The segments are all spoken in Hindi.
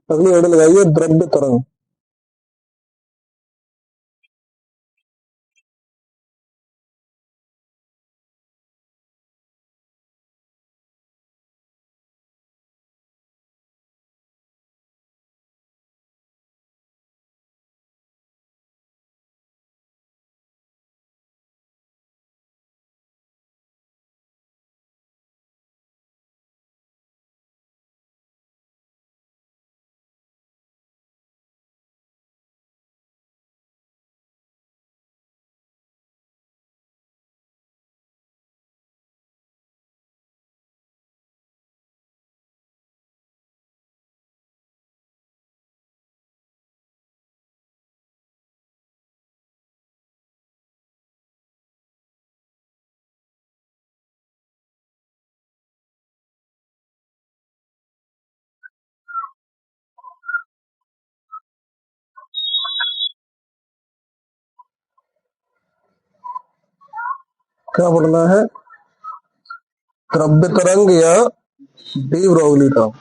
अगली हेड लगाइए द्रव्य तरंग। क्या पढ़ना है? द्रव्य तरंग या डी ब्रोगली तरंग।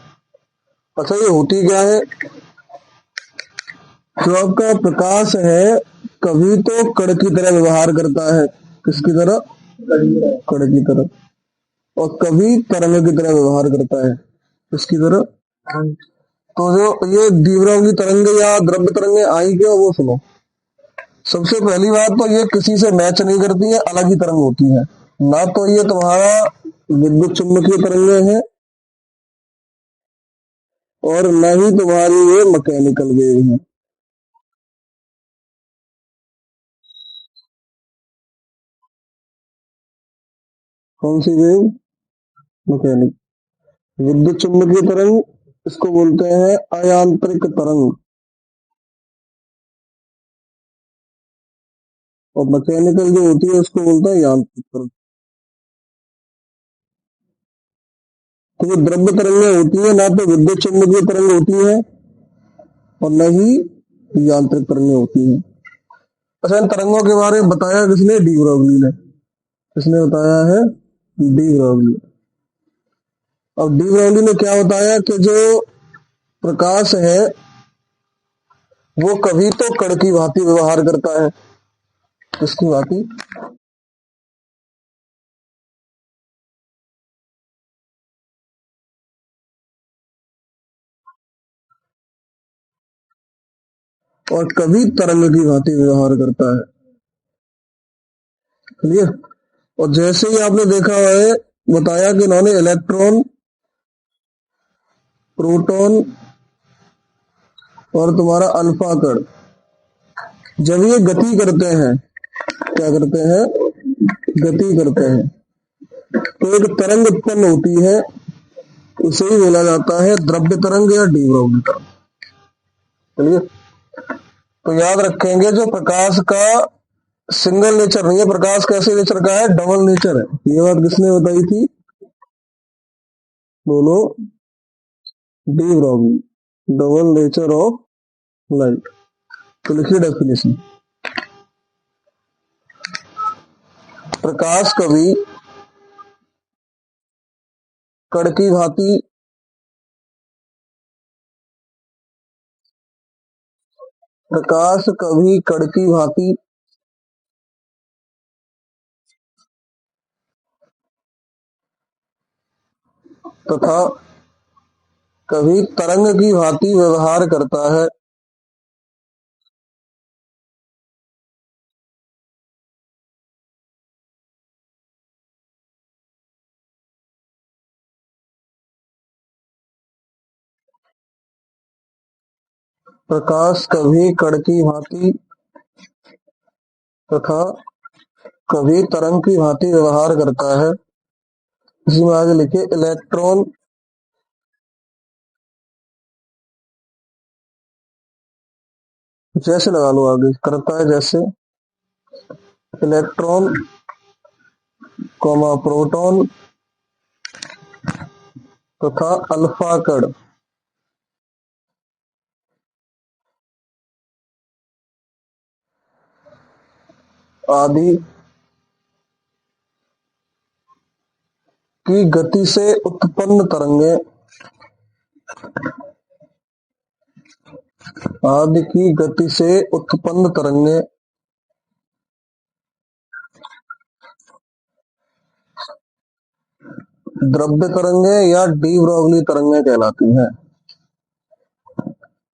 अच्छा, ये होती क्या है? जो आपका प्रकाश है कभी तो कण की तरह व्यवहार करता है। किसकी तरह? कण की तरह। और कभी तरंग की तरह व्यवहार करता है। किसकी तरह? तो जो ये दीवरों तरंग या द्रव्य तरंगे आई क्यों, वो सुनो। सबसे पहली बात तो ये किसी से मैच नहीं करती है, अलग ही तरंग होती है। ना तो ये तुम्हारा विद्युत चुंबकीय तरंगे हैं और न ही तुम्हारी ये मैकेनिकल वेव है। कौन सी वेव? मैकेनिक। विद्युत चुंबकीय तरंग इसको बोलते हैं अयांत्रिक तरंग। और मैकेनिकल जो होती है उसको बोलते हैं यांत्रिक तरंग। तो जो द्रव्य तरंगें होती है ना तो विद्युत चुंबकीय तरंग होती है और न ही यांत्रिक तरंगें होती है। अच्छा, इन तरंगों के बारे में बताया किसने? डी ब्रोगली ने। किसने बताया है? De Broglie. अब डी ब्रोगली ने क्या बताया कि जो प्रकाश है वो कभी तो कण की भांति व्यवहार करता है। किसकी भांति? और कभी तरंग की भांति व्यवहार करता है। क्लियर? और जैसे ही आपने देखा है, बताया कि इन्होंने इलेक्ट्रॉन, प्रोटॉन और तुम्हारा अल्फा कण जब ये गति करते हैं, क्या करते हैं? गति करते हैं तो एक तरंग उत्पन्न होती है। उसे ही बोला जाता है द्रव्य तरंग या डी ब्रोगली तरंग। चलिए, तो याद रखेंगे जो प्रकाश का सिंगल नेचर नहीं है, प्रकाश कैसे नेचर का है? डबल नेचर है। ये बात किसने बताई थी? बोलो। De Broglie. Double nature of light. तो लिखिए डेफिनेशन। प्रकाश कभी कण की भांति प्रकाश कभी कण की भांति तथा कभी तरंग की भांति व्यवहार करता है। प्रकाश कभी कण की भांति तथा कभी तरंग की भांति व्यवहार करता है। इसी में आगे लिखे इलेक्ट्रॉन, जैसे लगा लो आगे, करता है जैसे इलेक्ट्रॉन प्रोटॉन तथा अल्फा कण आदि की गति से उत्पन्न तरंगे आदि की गति से उत्पन्न तरंगे द्रव्य तरंगे या डी ब्रॉगली तरंगे कहलाती हैं।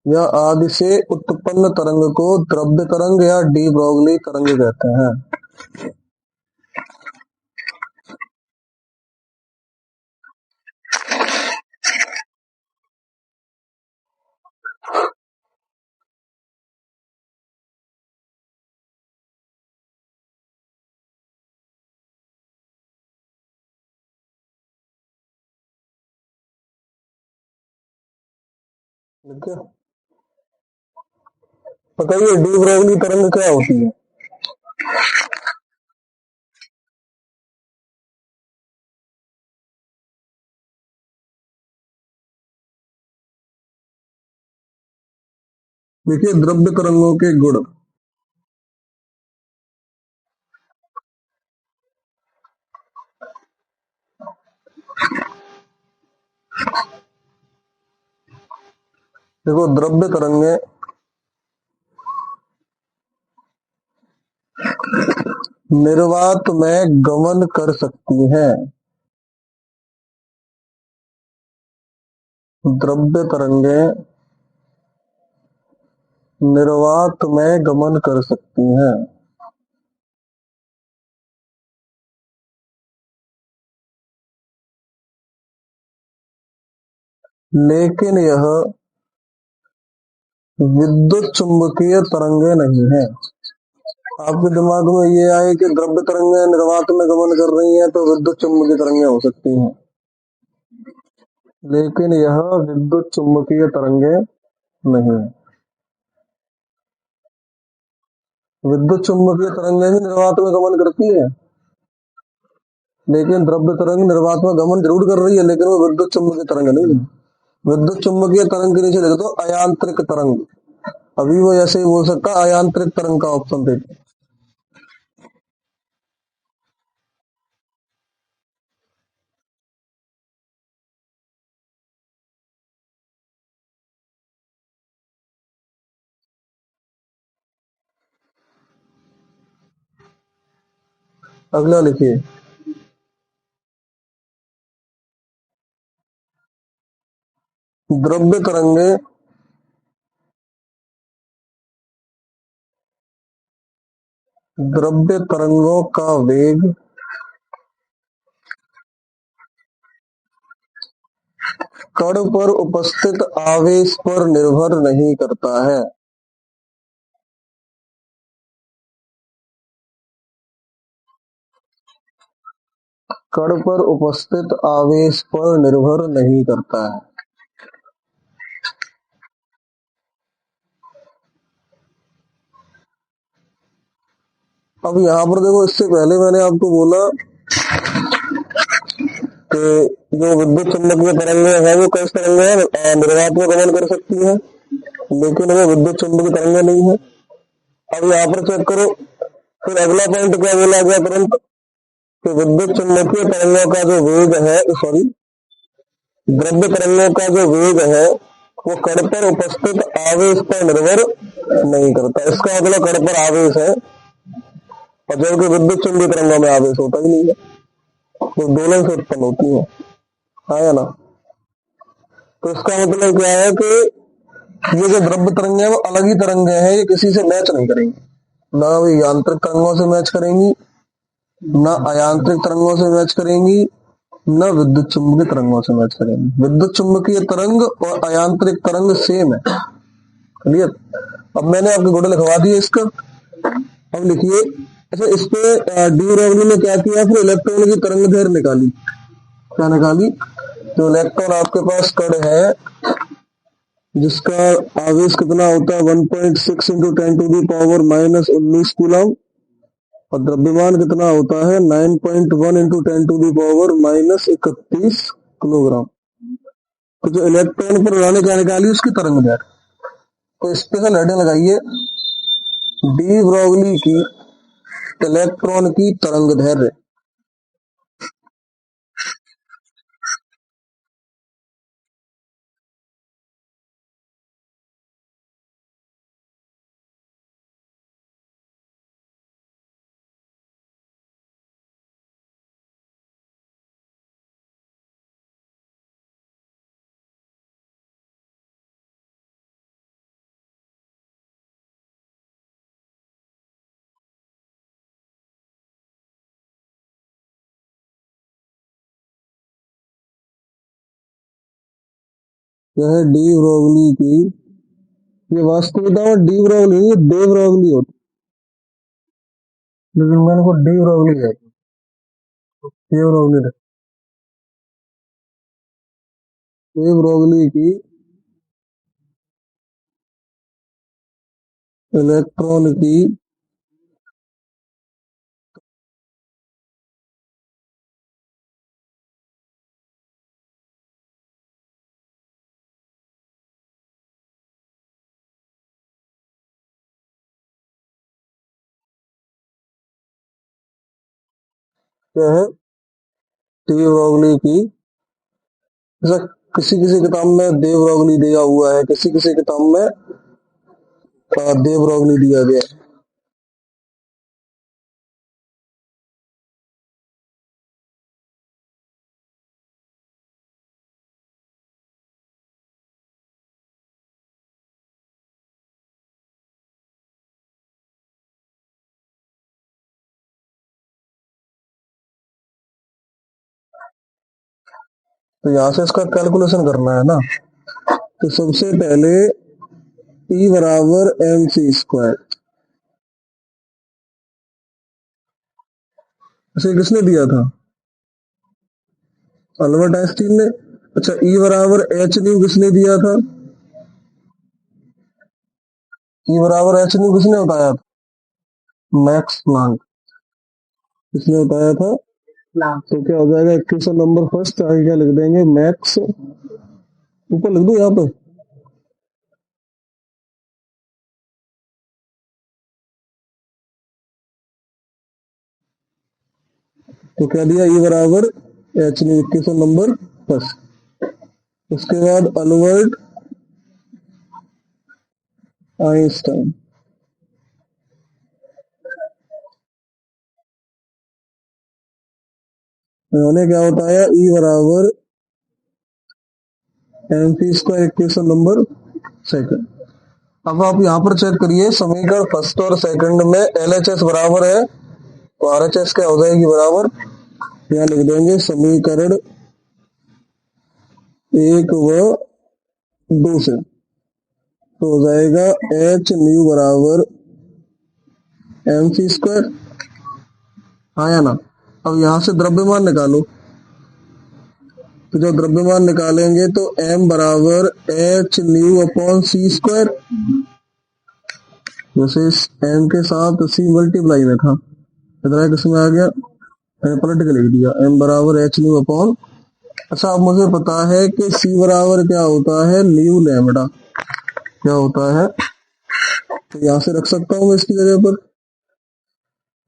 या आदि से उत्पन्न तरंग को द्रव्य तरंग या डी ब्रॉगली तरंग कहते हैं। देखिए, बताइए डी ब्रॉगली तरंग क्या होती है। देखिए द्रव्य तरंगों के गुण। देखो द्रव्य तरंगे निर्वात में गमन कर सकती हैं। द्रव्य तरंगे निर्वात में गमन कर सकती हैं, लेकिन यह विद्युत चुंबकीय तरंगे नहीं है। आपके दिमाग में ये आए कि द्रव्य तरंगे निर्वात में गमन कर रही हैं तो विद्युत चुंबकीय तरंगे हो सकती हैं, लेकिन यह विद्युत चुंबकीय तरंगे नहीं है। विद्युत चुंबकीय तरंगे ही निर्वात में गमन करती है, लेकिन द्रव्य तरंग निर्वात में गमन जरूर कर रही है, लेकिन वो विद्युत चुंबकीय तरंग नहीं है। विद्युत चुंबकीय तरंग के नीचे लिख दो अयांत्रिक तरंग। अभी वो ऐसे ही बोल सकता है अयांत्रिक तरंग का ऑप्शन देते। अगला लिखिए। द्रव्य तरंगे द्रव्य तरंगों का वेग कण पर उपस्थित आवेश पर निर्भर नहीं करता है। कण पर उपस्थित आवेश पर निर्भर नहीं करता है। अब यहाँ पर देखो, इससे पहले मैंने आपको बोला कि जो विद्युत चुंबकीय तरंगे है वो किस तरंगे है, निर्वात में गमन कर सकती है, लेकिन वो विद्युत चुंबकीय तरंगे नहीं है। अब यहाँ पर चेक करो, फिर अगला पॉइंट क्या बोला गया तुरंत कि विद्युत चुंबकीय तरंगों का जो वेग है, सॉरी, द्रव्य तरंगों का जो वेग है वो कण पर उपस्थित आवेश पर निर्भर नहीं करता। इसका मतलब कण पर आवेश है, और जबकि विद्युत चुंबकीय तरंगों में आवेश होता ही नहीं है, वो दोनों से उत्पन्न होती है। हाँ या ना। तो इसका मतलब क्या है कि ये जो द्रव्य तरंगे हैं वो अलग ही तरंगे हैं, ये किसी से मैच नहीं करेंगी। ना वो यांत्रिक तरंगों से मैच करेंगी, ना अयांत्रिक तरंगों से मैच करेंगी, न विद्युत चुंबकीय तरंगों से मैच करेंगे। विद्युत चुंबकीय तरंग और अयांत्रिक तरंग सेम है। क्लियर। अब मैंने आपके गुण लिखवा दिए इसका। अब लिखिए। अच्छा, इस पे डी ब्रॉगली ने क्या किया, फिर इलेक्ट्रॉन की तरंग दैर्घ्य निकाली। क्या निकाली? जो इलेक्ट्रॉन आपके पास कण है जिसका आवेश कितना होता है 1.6 इंटू 10⁻⁻19 कूलम, और द्रव्यमान कितना होता है 9.1 इंटू 10⁻⁻31 किलोग्राम। तो जो इलेक्ट्रॉन पर उन्होंने क्या निकाली, उसकी तरंग दैर्घ्य। तो स्पेशल हेडिंग लगाइए, डी ब्रॉगली की इलेक्ट्रॉन की तरंग दैर्घ्य। क्या है? डी ब्रोगली की, ये वास्तविकता में डी ब्रोगली नहीं, ये देव ब्रोगली होती, लेकिन मैंने को डी ब्रोगली है, देव ब्रोगली है। देव ब्रोगली की इलेक्ट्रॉन की क्या है? डी ब्रोगली की, जैसा किसी किसी किताब में देव ब्रोगली दिया हुआ है, किसी किसी किताब में देव ब्रोगली दिया गया है। तो यहाँ से इसका कैलकुलेशन करना है ना। तो सबसे पहले E बराबर एम सी स्क्वायर, इसे किसने दिया था? अल्बर्ट आइंस्टीन ने। अच्छा, E बराबर एच न्यू किसने दिया था? E बराबर एच न्यू किसने बताया था? Max Planck. किसने बताया था? तो क्या हो जाएगा? इक्वेशन नंबर फर्स्ट, आगे क्या लिख देंगे? मैक्स, ऊपर लिख दो यहाँ पे। तो क्या दिया? E बराबर H nu, equation number first. उसके बाद अल्बर्ट आइंस्टाइन, उन्होंने क्या बताया? E बराबर M C square, equation number second. अब आप यहाँ पर चेक करिए, समीकरण फर्स्ट और सेकंड में एल एच एस बराबर है, तो आर एच एस क्या हो जाएगी? बराबर, यहाँ लिख देंगे समीकरण एक व दो से, तो हो जाएगा एच न्यू बराबर एम सी स्क्वायर। हाँ या ना? अब यहाँ से द्रव्यमान निकालो, तो जब द्रव्यमान निकालेंगे तो एम बराबर एच न्यू अपॉन सी स्क्वायर, जैसे इस एम के साथ सी मल्टीप्लाई में था, इतना किसमें आ गया? मैंने पलट के लिख दिया, एम बराबर एच न्यू अपॉन। अच्छा, अब मुझे पता है कि सी बराबर क्या होता है? New lambda. क्या होता है? तो यहाँ से रख सकता हूँ मैं इसकी जगह पर,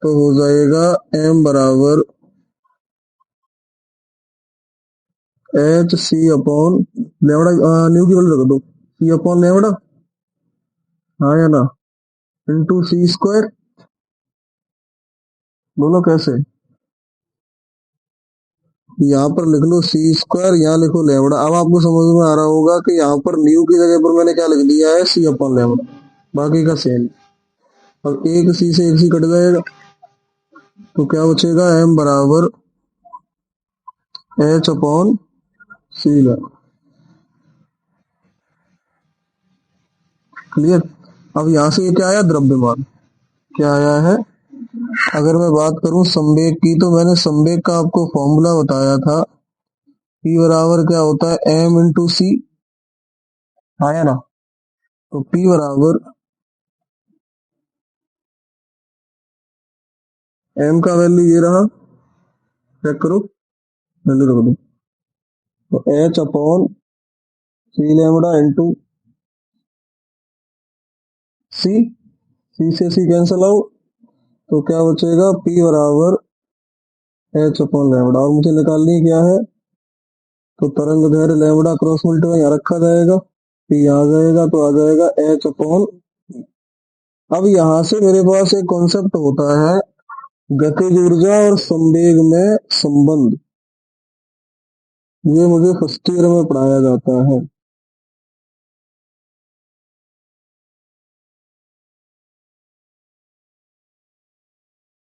तो हो जाएगा एम बराबर H C upon lambda, nu की वैल्यू रख दो, सी अपॉन लैम्बडा, हाँ या ना, इंटू सी स्क्वायर। बोलो कैसे? यहाँ पर लिख लो सी स्क्वायर, यहाँ लिखो लैम्बडा। अब आपको समझ में आ रहा होगा कि यहाँ पर न्यू की जगह पर मैंने क्या लिख दिया है? सी अपॉन लैम्बडा, बाकी का सेम। अब एक सी से एक सी कट जाएगा, तो क्या बचेगा? एम बराबर एच अपॉन सी लैम्बडा। क्लियर? अब यहाँ से ये क्या आया? द्रव्यमान। क्या आया है? अगर मैं बात करूं संवेग की, तो मैंने संवेग का आपको फॉर्मूला बताया था, P बराबर क्या होता है? एम इंटू सी, आया ना? तो P बराबर एम का वैल्यू ये रहा, चेक करो, वैल्यू रख दो, तो एच अपॉन सी लैम्बडा इंटू सी, सी से सी कैंसल आउट, तो क्या बचेगा? P बराबर एच अपॉन लैम्बडा। और मुझे निकालनी क्या है? तो तरंग दैर्घ्य लैम्बडा क्रॉस मल्टीप्लाई यहाँ रखा जाएगा, P आ जाएगा, तो आ जाएगा एच अपॉन। अब यहाँ से मेरे पास एक कॉन्सेप्ट होता है गतिज ऊर्जा और संवेग में संबंध, ये मुझे फर्स्ट ईयर में पढ़ाया जाता है।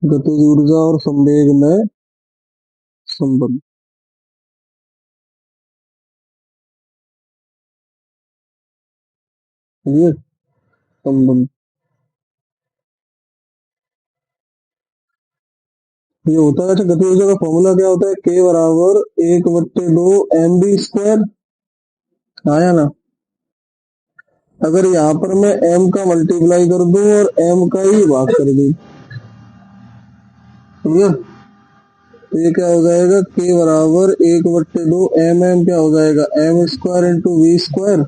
गतिज ऊर्जा और संवेग में संबंध। ये संबंध ये होता है। अच्छा, गति ऊर्जा का फॉर्मूला क्या होता है? के बराबर 1/2 mv²। आया ना? अगर यहाँ पर मैं m का मल्टीप्लाई कर दूं और m का ही भाग कर दूं, ठीक है, तो ये क्या हो जाएगा? के बराबर 1/2 क्या हो जाएगा? m² × v²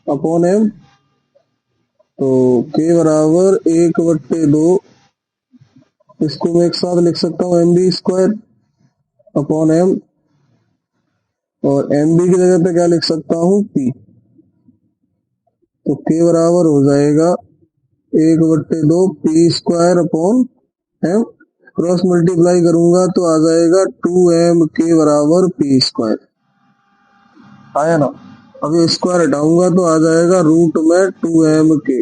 upon m। तो के बराबर 1/2, इसको मैं एक साथ लिख सकता हूँ mv² अपॉन m, और mv की जगह पे क्या लिख सकता हूँ? p। तो के बराबर हो जाएगा 1/2 p² upon m। Cross multiply करूंगा तो आ जाएगा 2m के बराबर p²। आया ना? अब ये स्क्वायर हटाऊंगा तो आ जाएगा रूट में 2m के।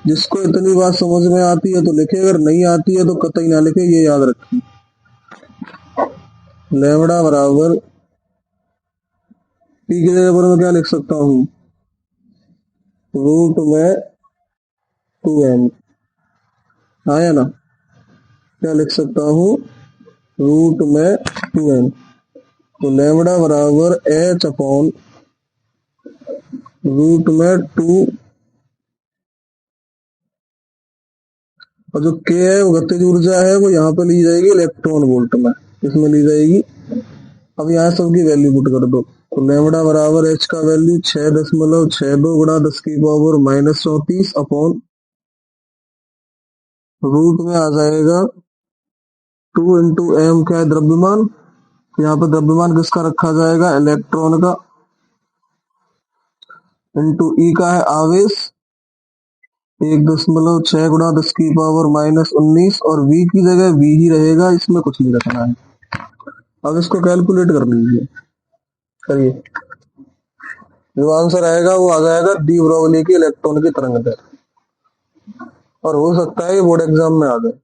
जिसको इतनी बात समझ में आती है तो लिखे, अगर नहीं आती है तो कतई ना लिखे, ये याद रखें। लेमड़ा बराबर पी की जगह पर मैं क्या लिख सकता हूँ? रूट में 2m। आया ना? क्या लिख सकता हूँ? रूट में 2m। तो लेमड़ा बराबर h अपॉन रूट में 2, और जो के है वो गतिज ऊर्जा है, वो यहाँ पे ली जाएगी इलेक्ट्रॉन वोल्ट में। इसमें ली जाएगी। अब यहाँ सबकी वैल्यू पुट कर दो। तो लेमड़ा बराबर एच का वैल्यू 6.62 गुणा 10⁻³ अपॉन रूट में आ जाएगा 2 × m। क्या है? द्रव्यमान। यहाँ पर द्रव्यमान किसका रखा जाएगा? इलेक्ट्रॉन का। इंटू ई का है आवेश, 1.6 गुणा 10⁻⁻19, और v की जगह v ही रहेगा, इसमें कुछ नहीं रखना है। अब इसको कैलकुलेट कर लीजिए, करिए। जो आंसर आएगा वो आ जाएगा डी ब्रोगली की इलेक्ट्रॉन की तरंग दैर्ध्य। और हो सकता है ये बोर्ड एग्जाम में आ जाए।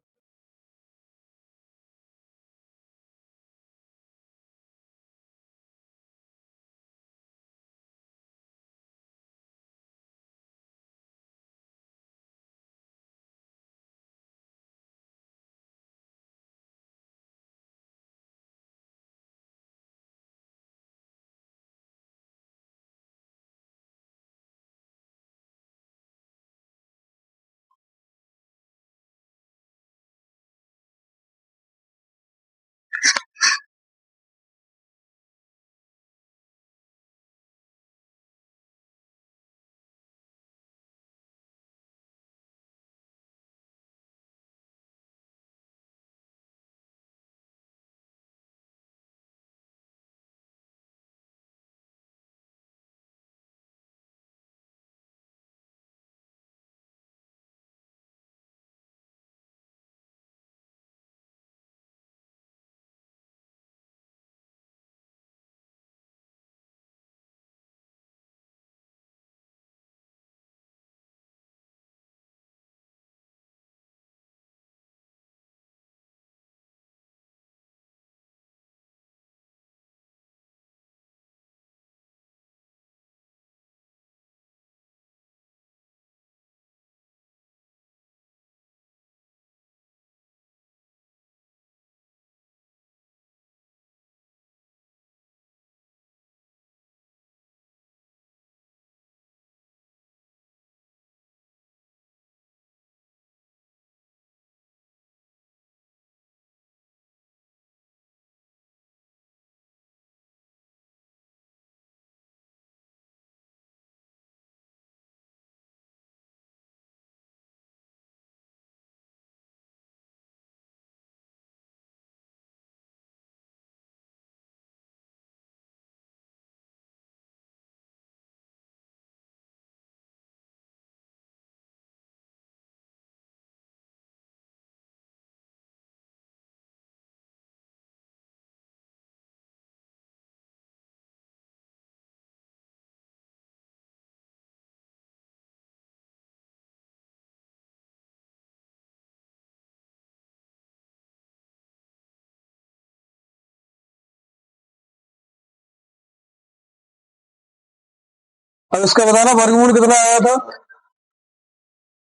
अब इसका बताना वर्गमूल कितना आया था,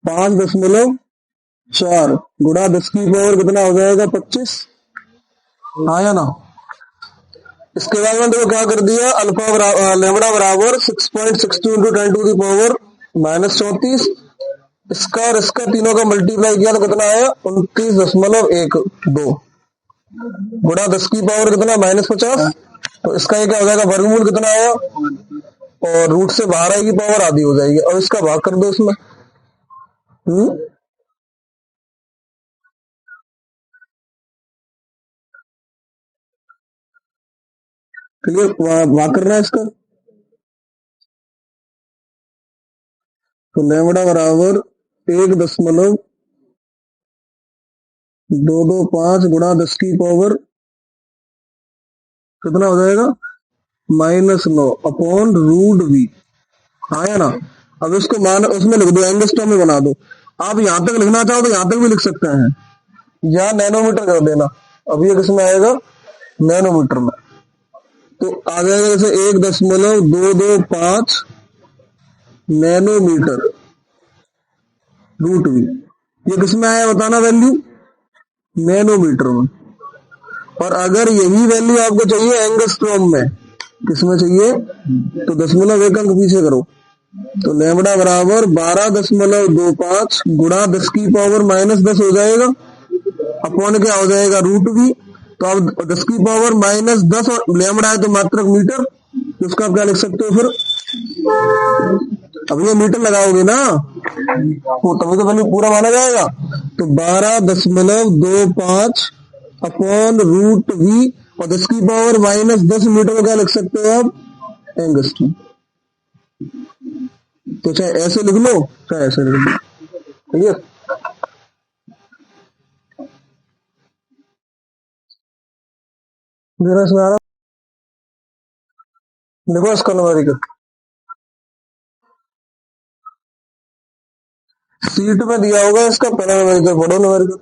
5.4 गुणा 10 की पावर कितना हो जाएगा, 25। हाँ या ना। इसके बाद में देखो क्या कर दिया, लेमड़ा बराबर 6.62 × 10⁻⁻⁻34। इसका और इसका तीनों का मल्टीप्लाई किया तो कितना आया, 29.12 गुणा 10 की पावर कितना, -50। तो इसका ये क्या हो जाएगा, वर्गमूल कितना आया, और रूट से बाहर आएगी पावर आधी हो जाएगी। और इसका भाग कर दो इसमें। हम्म क्लियर, भाग करना है इसका। तो लैम्बडा बराबर 1.225 गुणा 10 की पावर कितना हो जाएगा, -9 अपॉन √v। हाँ या ना। अब इसको मान उसमें लिख दो, एंगस्ट्रॉम में बना दो। आप यहां तक लिखना चाहो तो यहां तक भी लिख सकते हैं, या नैनोमीटर कर देना। अब ये किसमें आएगा, नैनोमीटर में। तो आ जाएगा जैसे 1.225 नैनोमीटर √v। ये किसमें आया बताना वैल्यू, नैनोमीटर में। और अगर यही वैल्यू आपको चाहिए एंगस्ट्रॉम में, किसमें चाहिए, तो 0.1 अंक पीछे करो। तो लैम्बडा बराबर 12.25 गुणा 10 की पावर -10 हो जाएगा, अपॉन क्या हो जाएगा, √v। तो अब 10 की पावर -10 और लैम्बडा है तो मात्रक मीटर, तो उसका आप क्या लिख सकते हो फिर, अब ये मीटर लगाओगे ना तो तभी तो वैल्यू पूरा माना जाएगा। तो 12.25 अपॉन √v, और 10 की पावर -10 मीटर को क्या लिख सकते हो आप, एंगस्ट्रॉम। तो चाहे ऐसे लिख लो चाहे ऐसे लिख लो, ठीक है। जरा इसमें आ रहा, देखो इसका न्यूमेरिकल सीट में दिया होगा, इसका पहला न्यूमेरिकल पढ़ो, न्यूमेरिकल।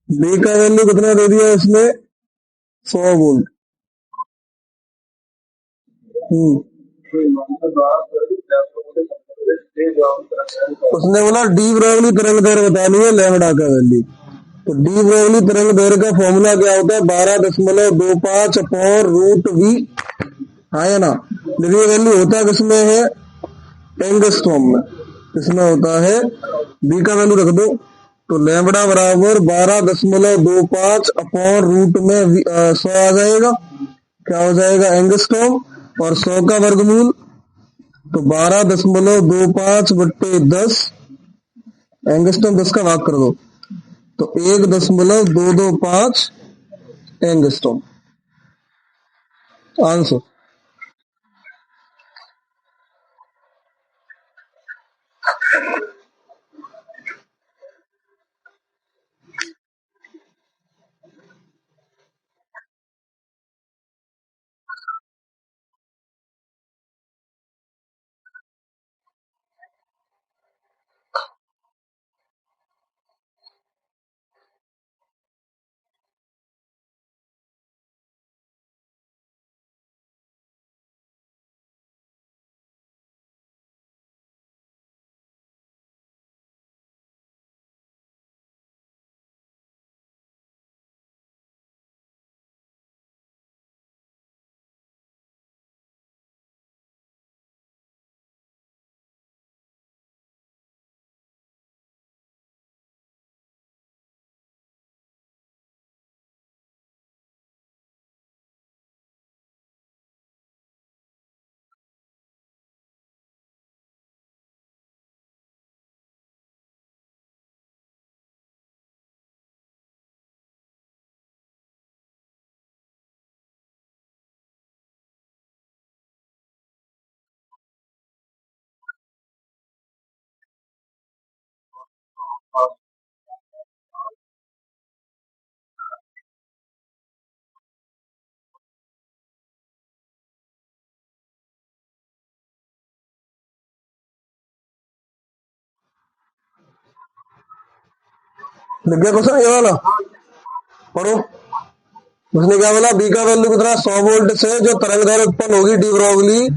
बी का वैल्यू कितना दे दिया इसने, 100 वोल्ट। हम्म उसने बोला डी ब्रोगली तरंग दैर्घ्य बतानी है, लैम्बडा का वैल्यू। तो डी ब्रोगली तरंग दैर्घ्य का फॉर्मूला क्या होता है, 12.25 अपॉन √v। हाँ या ना। लेकिन ये वैल्यू होता है किसमें है, एंगस्ट्रॉम में। किसमें होता है, बी का वैल्यू रख दो। तो लैम्बडा बराबर 12.25 अपॉन रूट में 100 आ जाएगा, क्या हो जाएगा, एंगस्ट्रॉम। और 100 का वर्गमूल, तो 12.25 × 10, एंगस्ट्रॉम 10 का भाग कर दो, तो 1.225 एंगस्ट्रॉम आंसर। लिख गया क्वेश्चन ये वाला, पढ़ो। उसने क्या बोला, बी का वैल्यू कितना, 100 वोल्ट से जो तरंग दैर्घ्य उत्पन्न होगी डी ब्रॉगली,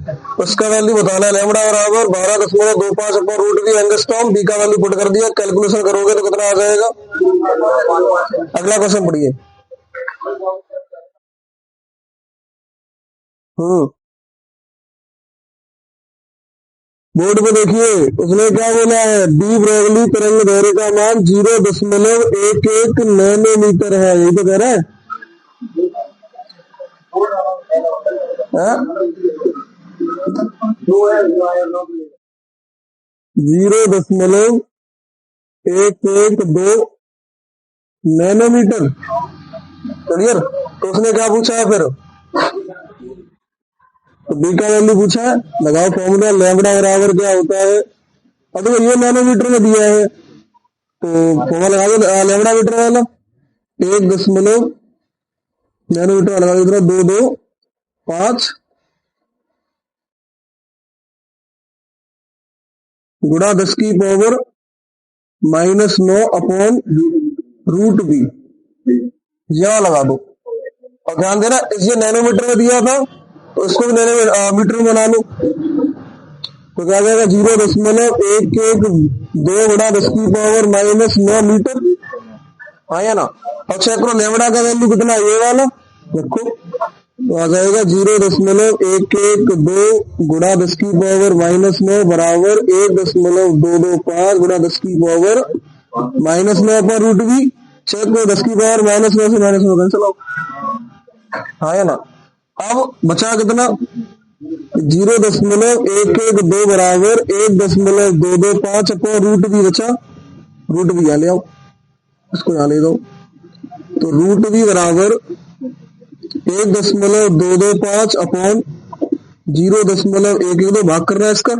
उसका वैल्यू बताना है, लैम्बडा बराबर 12.25 upon root B angstrom. B का वैल्यू पुट कर दिया, कैलकुलेशन करोगे तो कितना आ जाएगा। अगला क्वेश्चन पढ़िए। हम्म बोर्ड पे देखिए, उसने क्या बोला है, डी ब्रॉगली तरंग दैर्घ्य का मान 0.11 नैनोमीटर है, यही तो कह रहा है। हाँ? 0.112 नैनोमीटर। क्लियर। तो उसने क्या पूछा है फिर, तो बी का वैल्यू पूछा है, लगाओ फॉर्मूला, लैम्बडा बराबर क्या होता है। अब देखो ये नैनोमीटर में दिया है, तो फॉर्मूला लगा दो लैम्बडा मीटर वाला, 1 दशमलव नैनोमीटर लगा दो, 225 गुणा 10 की पावर -9 अपॉन रूट बी, यह लगा दो। और ध्यान देना, इसे नैनोमीटर में दिया था, तो इसको भी मीटर में बना लो, तो क्या आ जाएगा, 0.112 गुणा 10 की पावर -9 मीटर। हाँ या ना। और चेक करो लेमड़ा का वैल्यू कितना है, ये वाला देखो, तो आ जाएगा 0.112 गुणा 10 की पावर -9 बराबर 1.225 गुणा 10 की पावर -9 पर रूट भी। चेक करो 10 की पावर -9 से -9 कैंसिल आउट। हाँ या ना। अब बचा कितना, 0.112 बराबर 1.225 अपॉन रूट भी बचा, रूट भी यहाँ ले आओ, इसको यहाँ ले दो, तो रूट भी बराबर 1.225 अपॉन 0.112 भाग कर रहा है इसका।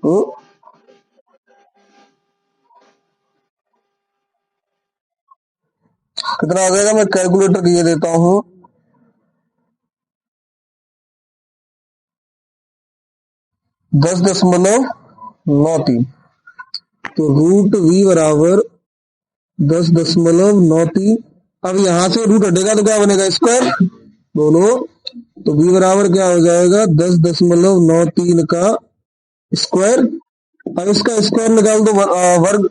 तो कितना आ जाएगा, मैं कैलकुलेटर किए देता हूँ। 10.93, तो रूट वी बराबर 10.93। अब यहां से रूट हटेगा तो क्या बनेगा, स्क्वायर दोनों, तो वी बराबर क्या हो जाएगा, 10.93 का स्क्वायर। अब इसका स्क्वायर निकाल दो, वर्ग।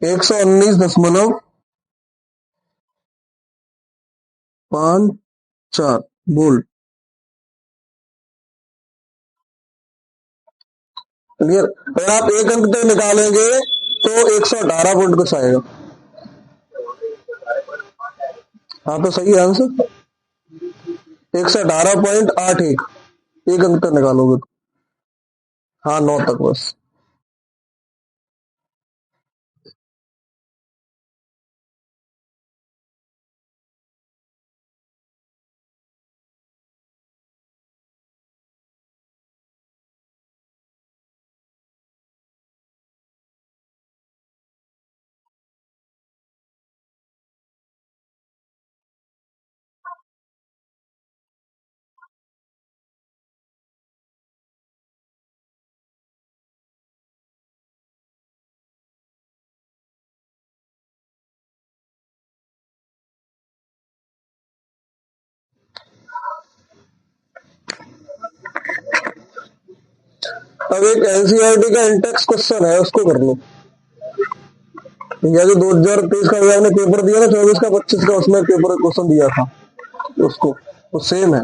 119.54 वोल्ट। क्लियर। अगर आप एक अंक तक निकालेंगे तो 118 वोल्ट कुछ आएगा। हाँ तो सही है आंसर, 118.81, एक अंक तक निकालोगे तो। हाँ 9 तक बस। अब एक एनसीईआरटी का इंटेक्स क्वेश्चन है, उसको कर लो। जो 2023 का आपने पेपर दिया ना, 24 का 25 का, उसमें पेपर क्वेश्चन दिया था, उसको तो सेम है।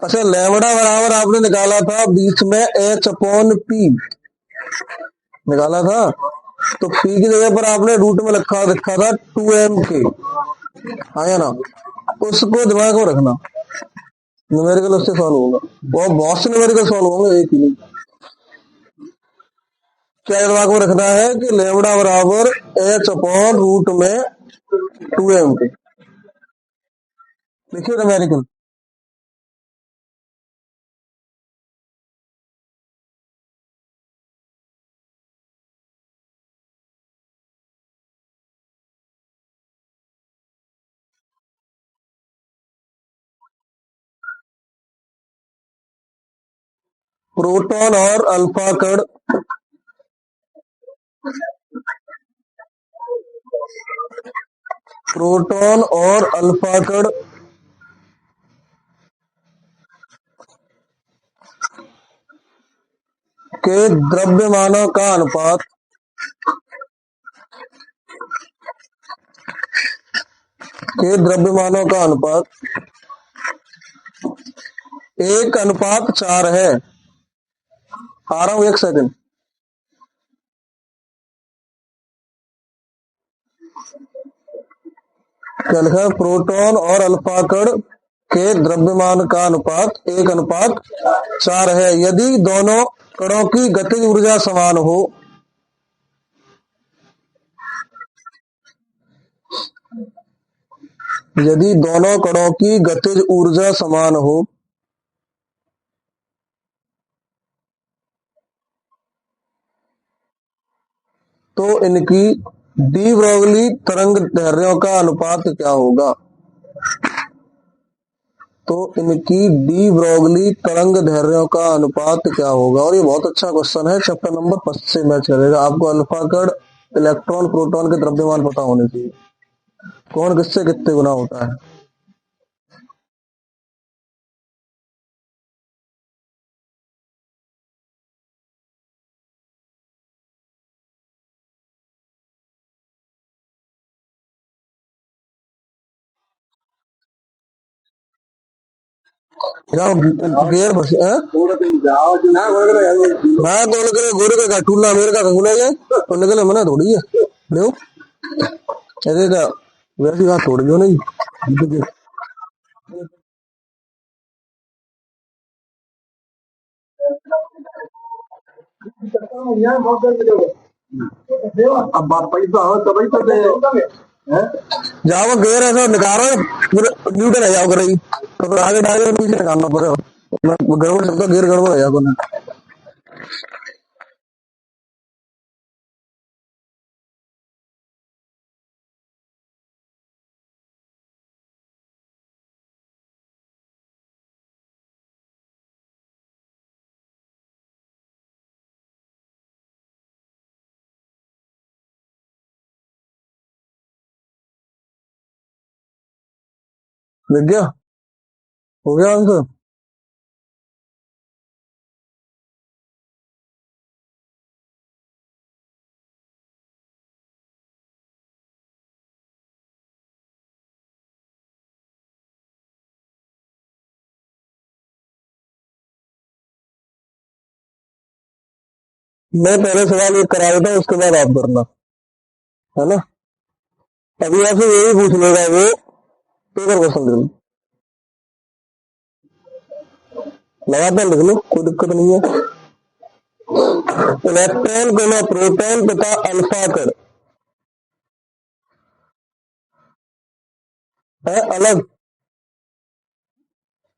अच्छा, लैम्बडा बराबर आपने निकाला था बीच में H/P निकाला था, तो P की जगह पर आपने रूट में रखा था 2m आया ना, उसको दिमाग में रखना। न्यूमेरिकल उससे सॉल्व होगा, वो बहुत से न्यूमेरिकल सॉल्व होंगे, एक ही नहीं। क्या दिमाग में रखना है कि लेमड़ा बराबर H/रूट में 2m लिखिए न्यूमेरिकल। प्रोटॉन और अल्फा कण प्रोटॉन और अल्फा कण के द्रव्यमानों का अनुपात एक अनुपात 4 है। आ रहा हूं, एक सेकंड। क्या लिखा है? प्रोटॉन और अल्फा कण के द्रव्यमान का अनुपात 1/4 है। यदि दोनों कणों की गतिज ऊर्जा समान हो, यदि दोनों कणों की गतिज ऊर्जा समान हो तो इनकी डी ब्रोगली तरंग दैर्ध्यों का अनुपात क्या होगा? तो इनकी डी ब्रोगली तरंग दैर्ध्यों का अनुपात क्या होगा? और ये बहुत अच्छा क्वेश्चन है, चैप्टर नंबर 5 से मैच करेगा। आपको अल्फा कण, इलेक्ट्रॉन, प्रोटॉन के द्रव्यमान पता होने चाहिए, कौन किससे कितने गुना होता है। गेर फंसे हैं? मैं तो निकले गोरे का टूला मेरे का खुला है तो निकले मना थोड़ी है लो अरे का वैसी बात थोड़ी हो नहीं। अब बात पैसा हो तो पैसा दे जाओ गेर ऐसा निकालो न्यूटन है जाओ कर रही तो आगे डाले पीछे निकालना पड़ेगा, गड़बड़ सबका गेर गड़बड़ है जाओ ना। देख गया, हो गया आंसर। मैं पहले सवाल एक करा देता हूँ, उसके बाद आप करना, है ना। अभी आपसे यही पूछ लेगा वो, पेपर क्वेश्चन दे दो, लगातार लिख लो, कोई दिक्कत नहीं है। इलेक्ट्रॉन गुना प्रोटॉन तथा अल्फा कण है अलग।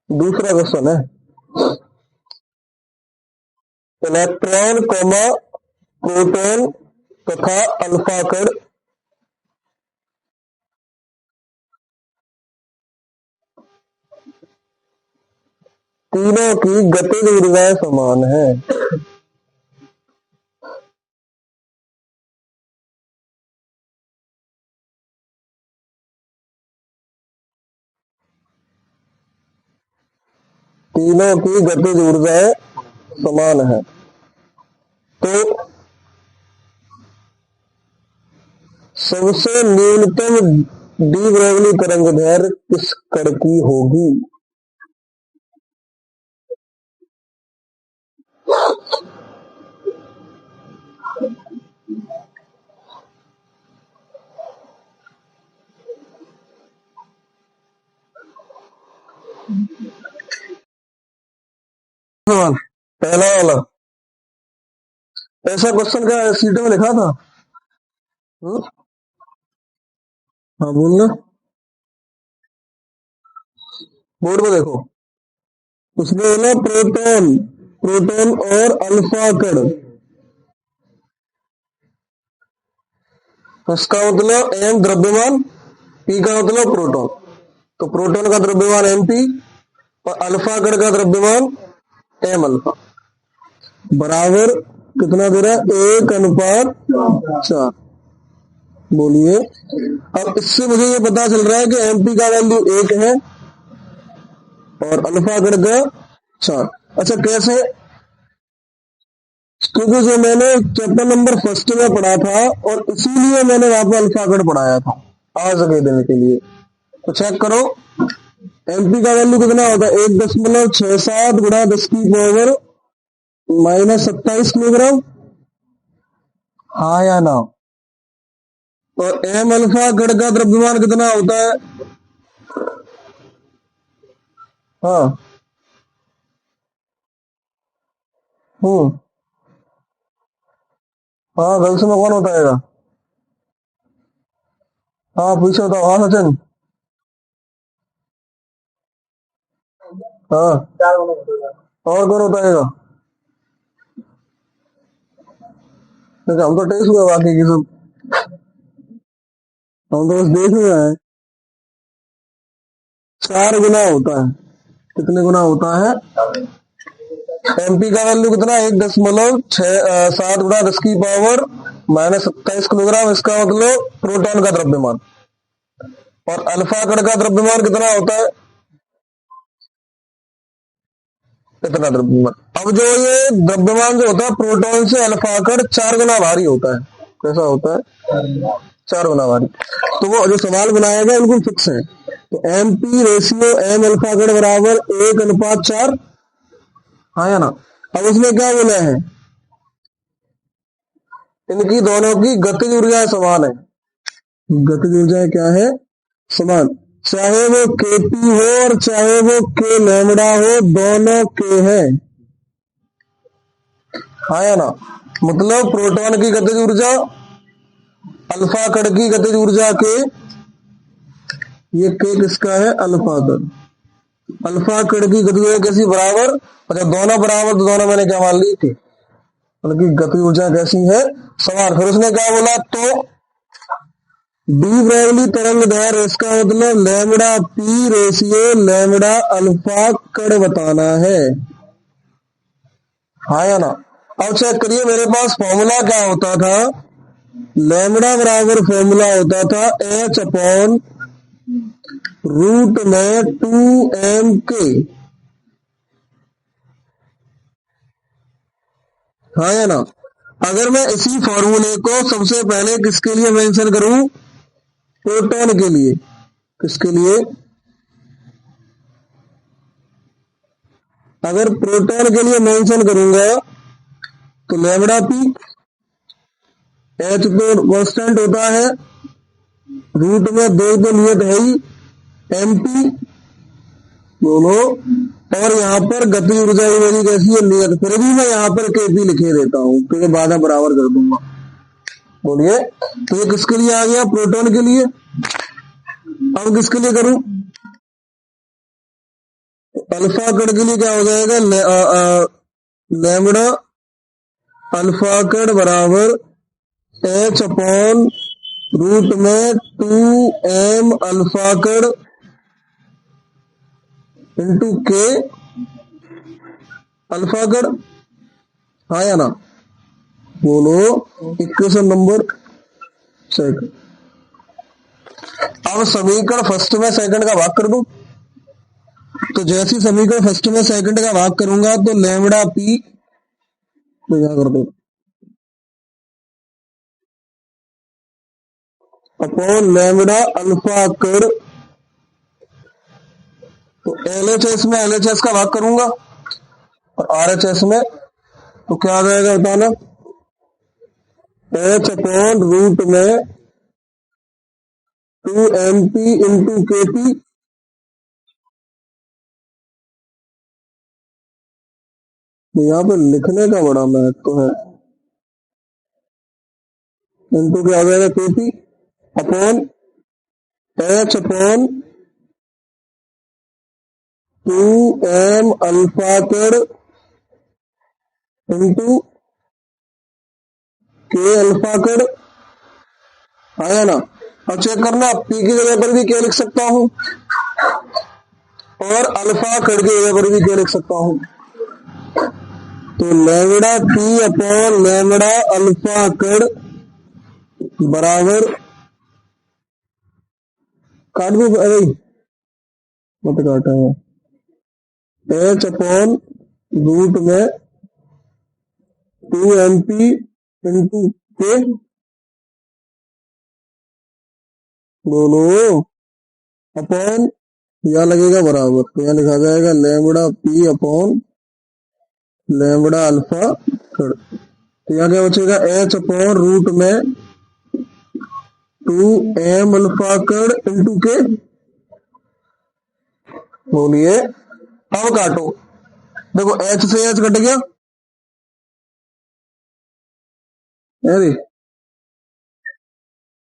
दूसरा क्वेश्चन है इलेक्ट्रॉन कोमा प्रोटॉन तथा अल्फा कण तीनों की गतिज ऊर्जाएं समान है। तीनों की गतिज ऊर्जाएं समान है, तो सबसे न्यूनतम डी ब्रोगली तरंग दैर्ध्य किस कण की होगी? सवाल? पहला वाला। ऐसा क्वेश्चन क्या सीट में लिखा था? हम्म? हाँ बोलना। बोर्ड में देखो। उसमें बोला प्रोटॉन, प्रोटॉन और अल्फा कण। उसका मतलब एम द्रव्यमान, पी का मतलब प्रोटॉन। तो प्रोटॉन का द्रव्यमान एम पी और अल्फा कण का द्रव्यमान एम अल्फा बराबर कितना दे रहा है? 1:4। बोलिए। अब इससे मुझे ये पता चल रहा है कि एमपी का वैल्यू 1 है और अल्फा कण का 4। अच्छा कैसे? क्योंकि जो मैंने चैप्टर नंबर फर्स्ट में पढ़ा था और इसीलिए मैंने वहां पर अल्फा कण पढ़ाया था आज के देने के लिए। तो चेक करो एमपी का वैल्यू कितना होता है? 1.67 गुणा 10 की पावर -27 किलोग्राम। हाँ या ना? और एम अल्फा कण का द्रव्यमान कितना होता है? हाँ। हम्म। हाँ गर्ल्स में कौन होता है? हाँ पूछो तो। हाँ सचिन। हाँ और कौन होता है? हम तो टेस्ट हुआ बाकी की सब। हम तो बस देख हुआ है। 4 गुना होता है। कितने गुना होता है? एमपी का वैल्यू कितना? 1.7 गुणा 10 की पावर -27 किलोग्राम। इसका मतलब प्रोटॉन का द्रव्यमान। और अल्फा कण का द्रव्यमान कितना होता है? कितना द्रव्यमान? अब जो ये द्रव्यमान जो होता है प्रोटॉन से अल्फा कण 4 गुना भारी होता है। कैसा होता है? 4 गुना भारी। तो वो जो सवाल बनाया गया बिल्कुल फिक्स है। तो M P ratio M alpha कण बराबर 1:4। हाँ या ना? अब उसमें क्या बोला है? इनकी दोनों की गतिज ऊर्जा समान है। गतिज ऊर्जा क्या है? समान। चाहे वो केपी हो और चाहे वो के लैम्बडा हो, दोनों के हैं। हाँ या ना? मतलब प्रोटॉन की गतिज ऊर्जा अल्फा कण की गतिज ऊर्जा के, ये के किसका है? अल्फा कण। अल्फा कण की गतिज ऊर्जा कैसी? बराबर। अच्छा दोनों बराबर तो दोनों मैंने क्या मान ली थी? उनकी गतिज ऊर्जा कैसी है? समान। फिर उसने क्या बोला? तो डी ब्रॉगली तरंग दैर्घ्य, इसका मतलब lambda P ratio lambda alpha कण बताना है। हाँ या ना? अब चेक करिए मेरे पास फॉर्मूला क्या होता था? लैम्बडा बराबर फॉर्मूला होता था H/√में 2m के। हाँ या ना? अगर मैं इसी फॉर्मूले को सबसे पहले किसके लिए मेंशन करूं? प्रोटॉन के लिए। किसके लिए? अगर प्रोटॉन के लिए मेंशन करूंगा तो लैम्बडा पी, एच तो कांस्टेंट होता है, रूट में 2 तो नियत है ही, एमपी दोनों। और यहाँ पर गति ऊर्जा ही मेरी कैसी है? नियत। फिर भी मैं यहाँ पर केपी लिखे देता हूँ क्योंकि बाद में बराबर कर दूंगा। बोलिए। तो ये किसके लिए आ गया? प्रोटॉन के लिए। अब किसके लिए करूं? अल्फा कण के लिए क्या हो जाएगा? लैम्बडा अल्फा कण बराबर H/√में 2m अल्फा कण इंटू के अल्फा कण। हाँ या ना? बोलो। Equation number second. अब समीकरण फर्स्ट में सेकंड का भाग कर दूं। तो जैसे समीकरण फर्स्ट में सेकंड का भाग करूंगा तो लैम्बडा पी तो क्या कर दो अपॉन लैम्बडा अल्फा कण। तो एलएचएस में एलएचएस का भाग करूंगा और आरएचएस में तो क्या आ जाएगा बताना? H/√में 2mp इंटू केपी तो यहाँ पे लिखने का बड़ा महत्व है। इनटू क्या आ जाएगा, KP upon H upon 2m alpha कड़ इंटू के अल्फा कड़, आया ना। अब चेक करना, पी की जगह पर भी क्या लिख सकता हूं और अल्फा कड़ की जगह पर भी क्या लिख सकता हूं। तो lambda P upon lambda alpha कड़ बराबर, काट दो अरे मत काटा है, एच अपॉन रूट में 2mp इंटू के, दोनों अपॉन, यह लगेगा बराबर, तो यह लिखा जाएगा lambda P upon lambda alpha कड़। तो यहाँ क्या बचेगा, एच अपॉन रूट में 2m अल्फा कड़ इंटू के, बोलिए। अब काटो, देखो एच से एच कट गया, अरे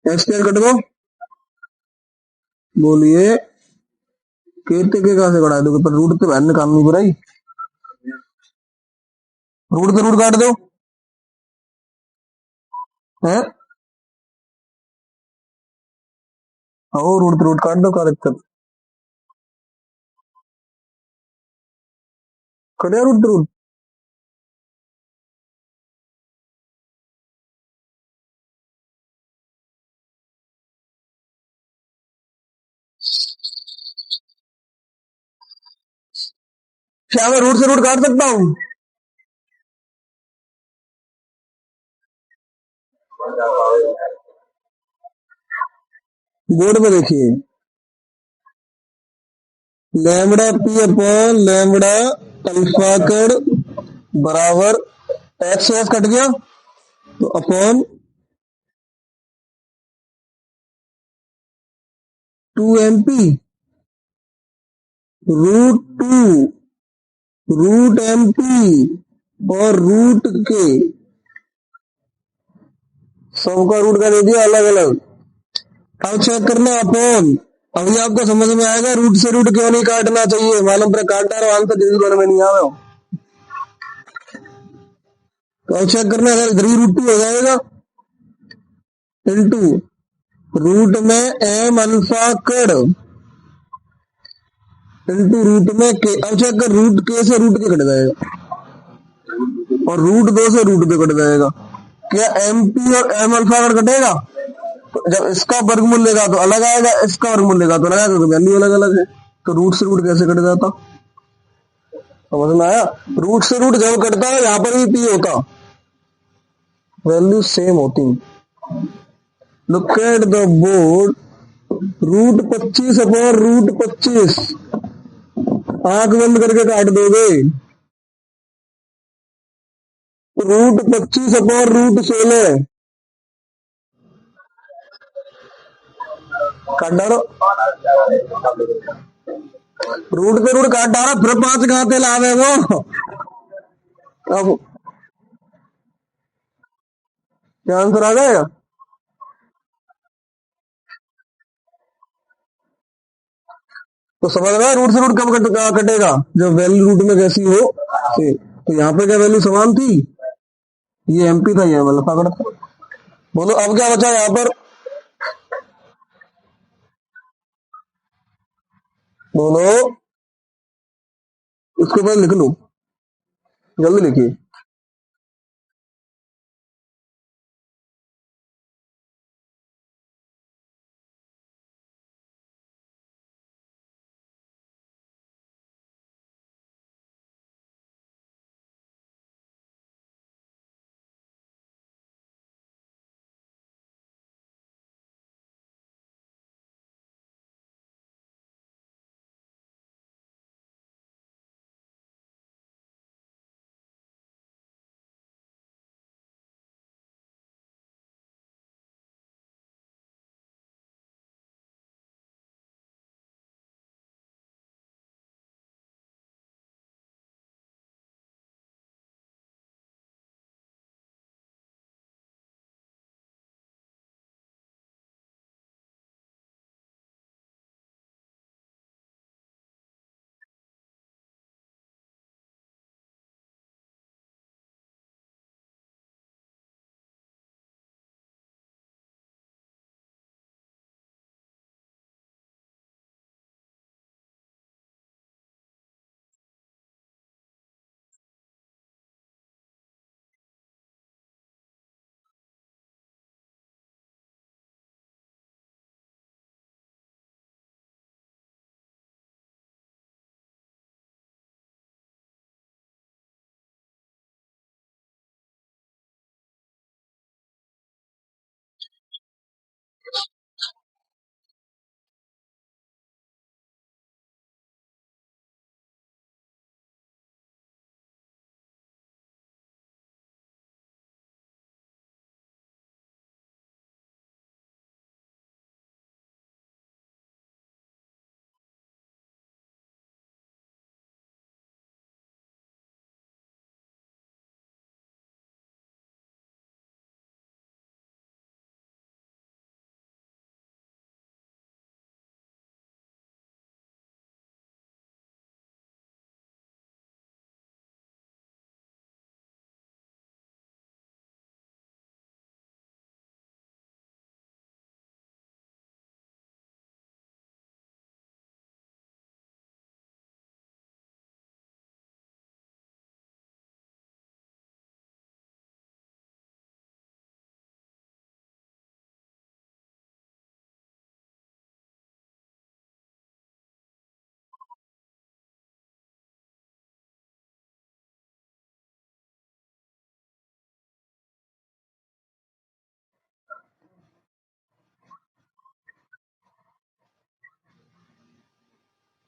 एच से एच कट गो, बोलिए। केते के कहा से कटा दोगे, पर रूट तो बहन काम नहीं बुराई, रूट से रूट काट दो है, आओ रूट से रूट काट दो, करेक्ट कटिया रूट से रूट। क्या मैं रूट से रूट काट सकता हूँ, बोर्ड में देखिए, lambda P upon lambda alpha कड़ बराबर, एच से एच कट गया, तो upon 2mp root 2 root mp और रूट के, सबका रूट का दे दिया अलग अलग। अब चेक करना अपॉन, अभी आपको समझ में आएगा रूट से रूट क्यों नहीं काटना चाहिए, मालूम पर काट रहा आंसर जिस बारे में नहीं आ रहा हो। तो अब चेक करना, अगर इधर भी रूट 2 हो जाएगा इंटू रूट में एम अल्फा कड़ इंटू रूट में के। अब चेक कर, रूट के से रूट के कट जाएगा और रूट 2 से रूट 2 कट जाएगा, क्या एम पी और एम अल्फा कड़ कटेगा, तो जब इसका वर्गमूल लेगा तो अलग आएगा, इसका वर्गमूल लेगा तो अलग आएगा, तो वैल्यू अलग अलग है, तो रूट से रूट कैसे कट जाता, समझ में आया। रूट से रूट जब कटता है यहां पर भी पी होता, वैल्यू सेम होती। Look at the board, root 25 upon root 25, आंख बंद करके काट दोगे, रूट 25 अपॉन रूट 16 काट डालो, रूट पे रूट काट डाला, फिर 5 कहां पे लावे वो। अब क्या आंसर आ जाएगा, तो समझ रहा है रूट से रूट कब कटेगा, जब वैल्यू रूट में कैसी हो तो यहाँ पे क्या वैल्यू समान थी, ये एमपी था, ये मतलब पकड़ था। बोलो अब क्या बचा यहाँ पर, बोलो, इसके बाद लिख लो, जल्दी लिखिए।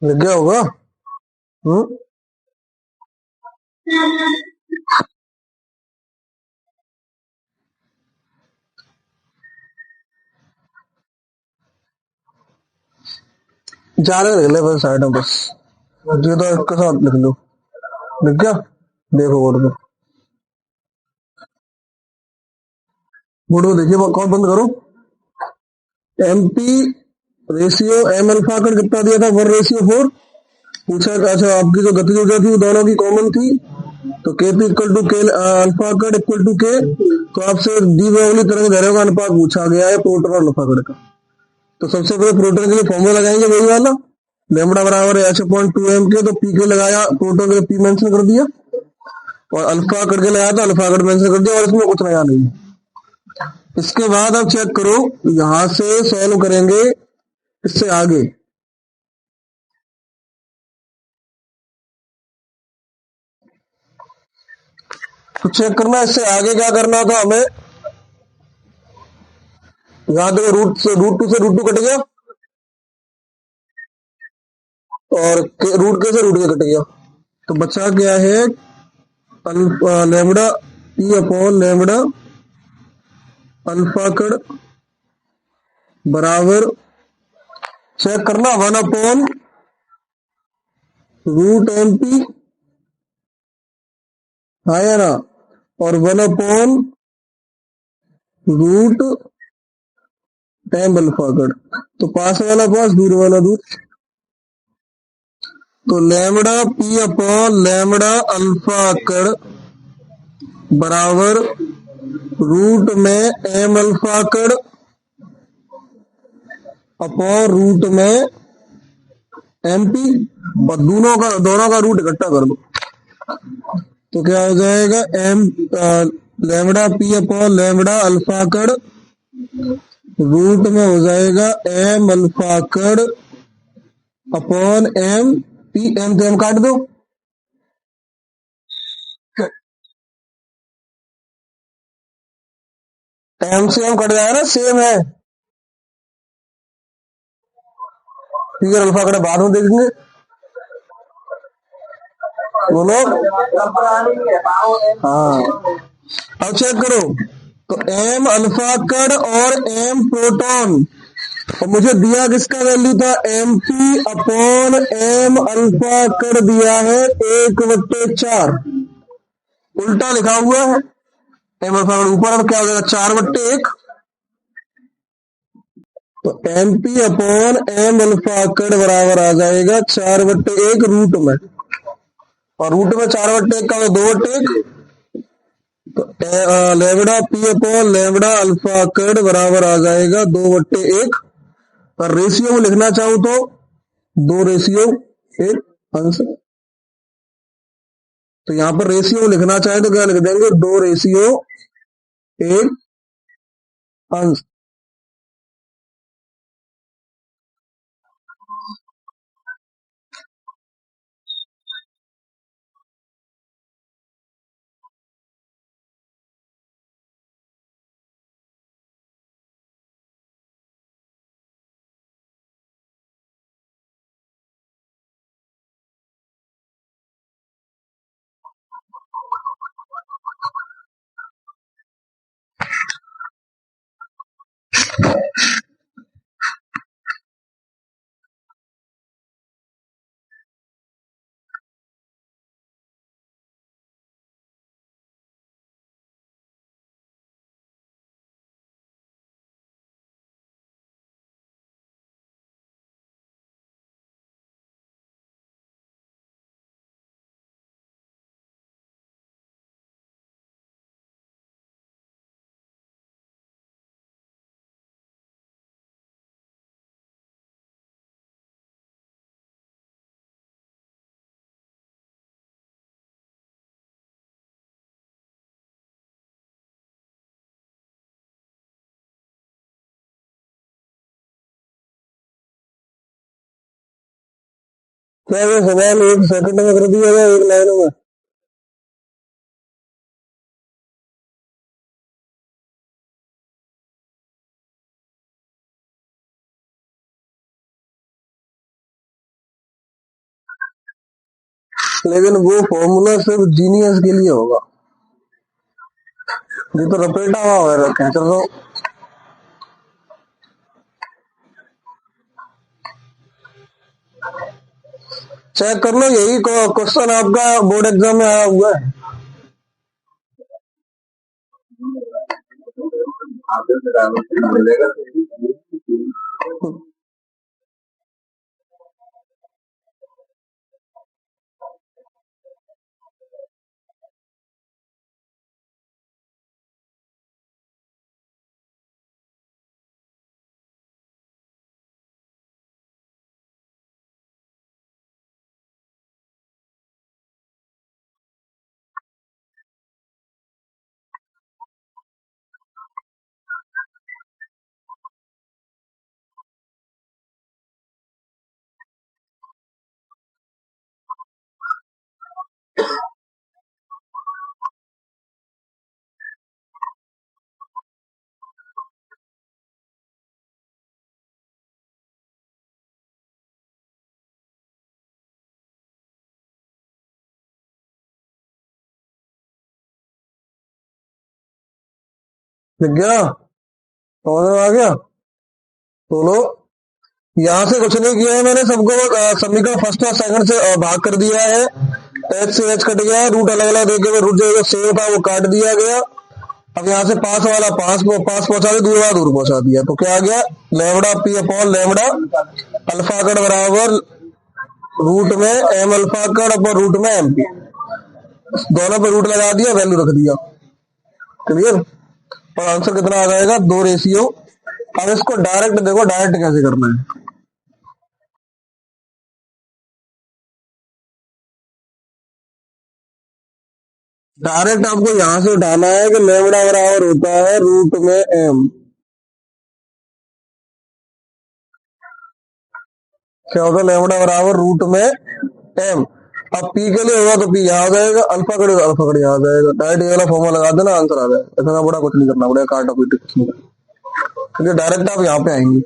लग गया होगा। हम्म। जाने लिख ले बस साइड में बस। ये तो इसके साथ लिख लो। लिख गया। देखो बोर्ड पे। बोर्ड को देखिए कौन बंद करो। एमपी रेशियो एम अल्फा कर कितना दिया था 1:4। पूछा कि अच्छा आपकी जो गतिज ऊर्जा थी वो दोनों की कॉमन थी। तो केपी इक्वल टू के अल्फा कट इक्वल टू के। तो आपसे दी ब्रोगली तरंग दैर्घ्य का अनुपात पूछा गया है प्रोटॉन और अल्फा कट का। तो सबसे पहले प्रोटॉन के लिए फॉर्मूला लगाएंगे वही वाला। लेमड़ा बराबर है h/2m के। तो पी के लगाया प्रोटॉन के लिए पी मेंशन कर दिया। और अल्फा कट के लगाया तो अल्फा कट मेंशन कर दिया और इसमें कुछ नया नहीं है। इसके बाद आप चेक करो यहां से सॉल्व करेंगे इससे आगे। तो चेक करना इससे आगे क्या करना था हमें। यहां देखो रूट टू से रूट टू कट गया। और रूट के से रूट के कट गया। तो बचा क्या है lambda P upon lambda alpha कड़ बराबर। चेक करना 1/√MP आया ना। और 1/√टेम अल्फा कड़। तो पास वाला पास दूर वाला दूर। तो lambda P upon lambda alpha कड़ बराबर रूट में एम अल्फा कड़ अपॉन रूट में एमपी। और दोनों का रूट इकट्ठा कर दो। तो क्या हो जाएगा M lambda P upon lambda alpha कड़ रूट में हो जाएगा एम अल्फा कड़ अपॉन एम पी। एम तो एम काट दो। एम से एम कट जाएगा ना सेम है। पी और अल्फा कड़ बाद में देखेंगे। बोलो। हाँ। अब चेक करो। तो एम अल्फा कड़ और एम प्रोटॉन। और मुझे दिया किसका वैल्यू था M P upon M alpha कर दिया है 1/4। उल्टा लिखा हुआ है। एम अल्फा कर ऊपर अब क्या हो जाएगा 4/1। तो M P upon M alpha कर बराबर आ जाएगा 4/1 रूट में। और रूट में 4/1 का 2/1। तो lambda P upon lambda alpha कर बराबर आ जाएगा 2/1। और रेशियो में लिखना चाहूं तो 2:1 तो यहां पर रेशियो लिखना चाहे तो क्या लिख देंगे 2:1। क्या ये सवाल 1 सेकंड में कर दिया गया 1 लाइन में। लेकिन वो फॉर्मूला सिर्फ जीनियस के लिए होगा। ये तो रपेटा हुआ रखे हैं। चलो चेक कर लो, यही क्वेश्चन आपका बोर्ड एग्जाम में आया हुआ है। दिख गया? समझ में आ गया? बोलो। यहाँ से कुछ नहीं किया है मैंने, सबको समीकरण फर्स्ट और सेकंड से भाग कर दिया है। एच से एच कट गया, रूट अलग अलग देखे हुए, रूट जो सेव था वो काट दिया गया। अब यहाँ से पास वाला पास पहुंचा दिया, दूर वाला दूर पहुंचा दिया, तो क्या आ गया? Lambda P upon lambda alpha कट बराबर रूट में एम अल्फा कट अपॉन रूट में एम पी। दोनों पे रूट लगा दिया, वैल्यू रख दिया। क्लियर? और आंसर कितना आ जाएगा? 2 रेशियो। अब इसको डायरेक्ट देखो, डायरेक्ट कैसे करना है। डायरेक्ट आपको यहां से उठाना है कि लेमड़ा बराबर होता है रूट में एम। क्या होगा? लेमड़ा बराबर रूट में एम। अब पी के लिए होगा तो पी यहाँ आ जाएगा, अल्फा करेगा अल्फा कट यहाँ आ जाएगा। डायरेक्ट ये वाला फॉर्मूला लगा देना, आंसर आ जाएगा। इतना बड़ा कुछ नहीं करना पड़ेगा, काटा पीट कुछ नहीं करना, क्योंकि डायरेक्ट आप यहाँ पे आएंगे।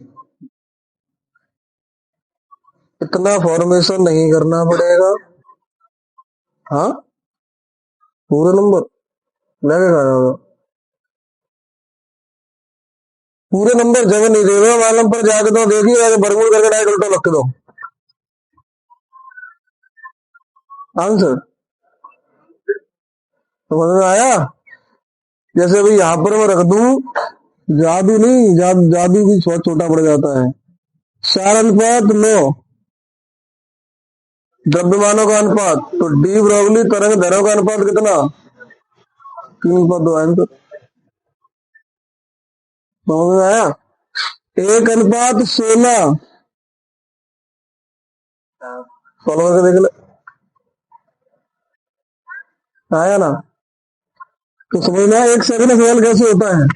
इतना फॉर्मेशन नहीं करना पड़ेगा। हाँ, पूरे नंबर लेके खा जाओगे। पूरे नंबर जब नहीं दे रहे मालूम पर जाके तो देखिए, बरमूड करके डायरेक्ट उल्टा रख दो आंसर। समझ में आया? जैसे अभी यहाँ पर मैं रख दूं, जादू नहीं, जादू भी छोटा पड़ जाता है। 4:9 द्रव्यमानों का अनुपात, तो डी ब्रोगली तरंग दैर्घ्य का अनुपात कितना? 3:2 आंसर। समझ में आया? 1:16। सॉल्व करके देख ले, आया ना? तो समझ में आया 1 सेकंड सवाल कैसे होता है?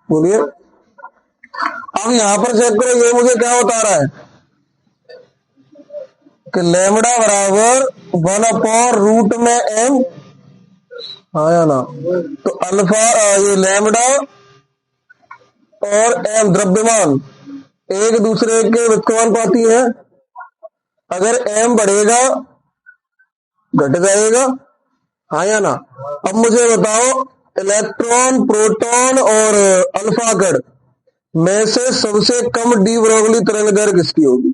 बोलिए। अब यहाँ पर चेक करो, ये मुझे क्या बता रहा है कि लेमड़ा बराबर 1/रूट में एम। आया ना? तो अल्फा ये लेमड़ा और एम द्रव्यमान एक दूसरे के व्युत्क्रमानुपाती है। अगर एम बढ़ेगा घट जाएगा। हाँ या ना? अब मुझे बताओ, इलेक्ट्रॉन प्रोटॉन और अल्फा कण में से सबसे कम डी ब्रोगली तरंग दैर्घ्य किसकी होगी?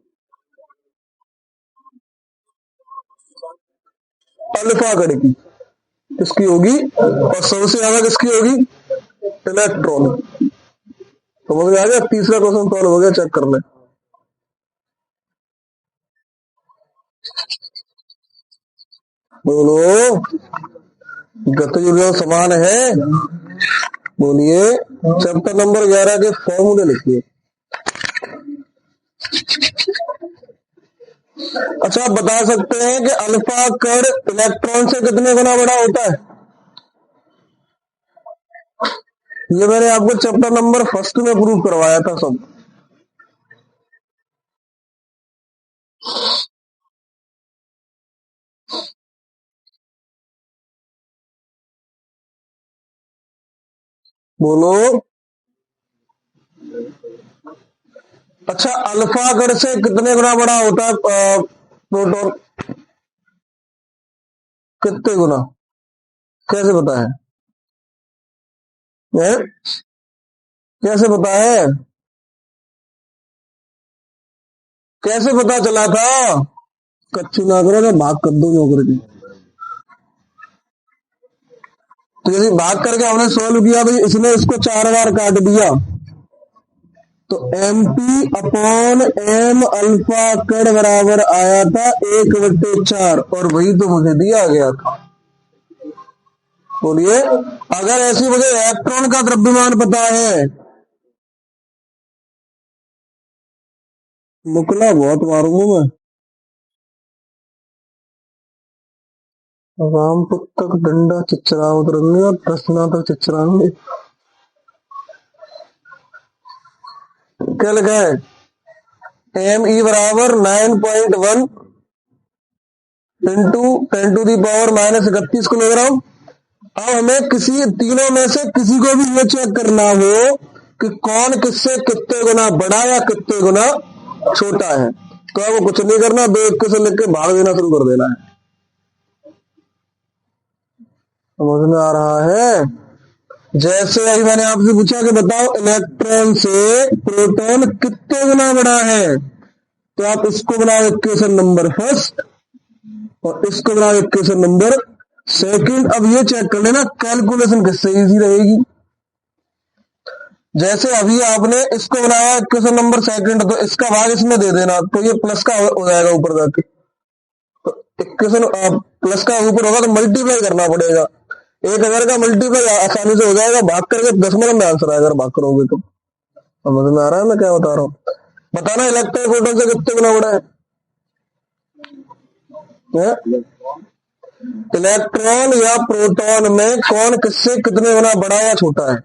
अल्फा कण की। किसकी होगी? और सबसे ज्यादा किसकी होगी? इलेक्ट्रॉन। समझ में आ गया? तीसरा क्वेश्चन सॉल्व हो गया, चेक कर ले। बोलो। गतिज ऊर्जा समान है। बोलिए। चैप्टर नंबर 11 के फॉर्मूले लिखिए। अच्छा, आप बता सकते हैं कि अल्फा कण इलेक्ट्रॉन से कितने गुना बड़ा होता है? ये मैंने आपको चैप्टर नंबर फर्स्ट में प्रूव करवाया था सब। बोलो। अच्छा, अल्फा कण से कितने गुना बड़ा होता है प्रोटॉन? कितने गुना, कैसे पता है? हैं? कैसे पता है? कैसे पता चला था? कच्ची ना करो ना, भाग कर दो नौकर की। तो जैसे भाग करके हमने सोल्व किया तो इसने इसको 4 बार काट दिया, तो M P upon M alpha कड़ बराबर आया था 1/4, और वही तो मुझे दिया गया था। बोलिए, अगर ऐसी मुझे इलेक्ट्रॉन का द्रव्यमान पता है, मुकला बहुत मारूंगा मैं। राम पुस्तक डंडा चिचरावत रंगे और प्रश्ना तक चिचराएंगे। क्या लिखा है? एम ई बराबर 9.1 इंटू 10⁻³ किलोग्राम। अब हमें किसी तीनों में से किसी को भी ये चेक करना हो कि कौन किससे कितने गुना बड़ा या कितने गुना छोटा है, तो आपको कुछ नहीं करना, 2 इक्वेशन लिख के भाग देना शुरू कर देना है। समझ में आ रहा है? जैसे अभी मैंने आपसे पूछा कि बताओ इलेक्ट्रॉन से प्रोटॉन कितने गुना बड़ा है, तो आप इसको बनाओ इक्वेशन नंबर फर्स्ट और इसको बनाओ इक्वेशन नंबर सेकंड। अब ये चेक कर लेना कैलकुलेशन किससे इजी रहेगी। जैसे अभी आपने इसको बनाया इक्वेशन नंबर सेकंड, तो इसका भाग इसमें दे देना, तो ये प्लस का हो जाएगा ऊपर जाके। तो इक्वेशन प्लस का ऊपर होगा तो मल्टीप्लाई करना पड़ेगा। 1000 का मल्टीप्लाई आसानी से हो जाएगा, भाग करके दशमलव में आंसर आएगा, भाग करोगे तो। समझ में आ रहा है मैं क्या बता रहा हूँ? बताना इलेक्ट्रॉन प्रोटॉन से कितने गुना बड़ा है? इलेक्ट्रॉन या प्रोटॉन में कौन किससे कितने गुना बड़ा या छोटा है?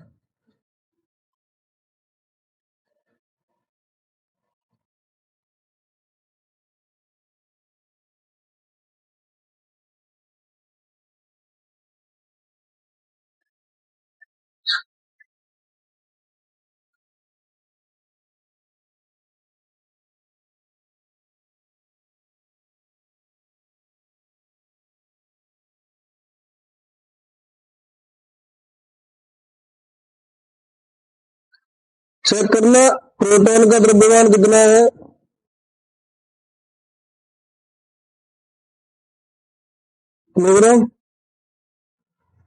चेक करना प्रोटॉन का द्रव्यमान कितना है। किलोग्राम।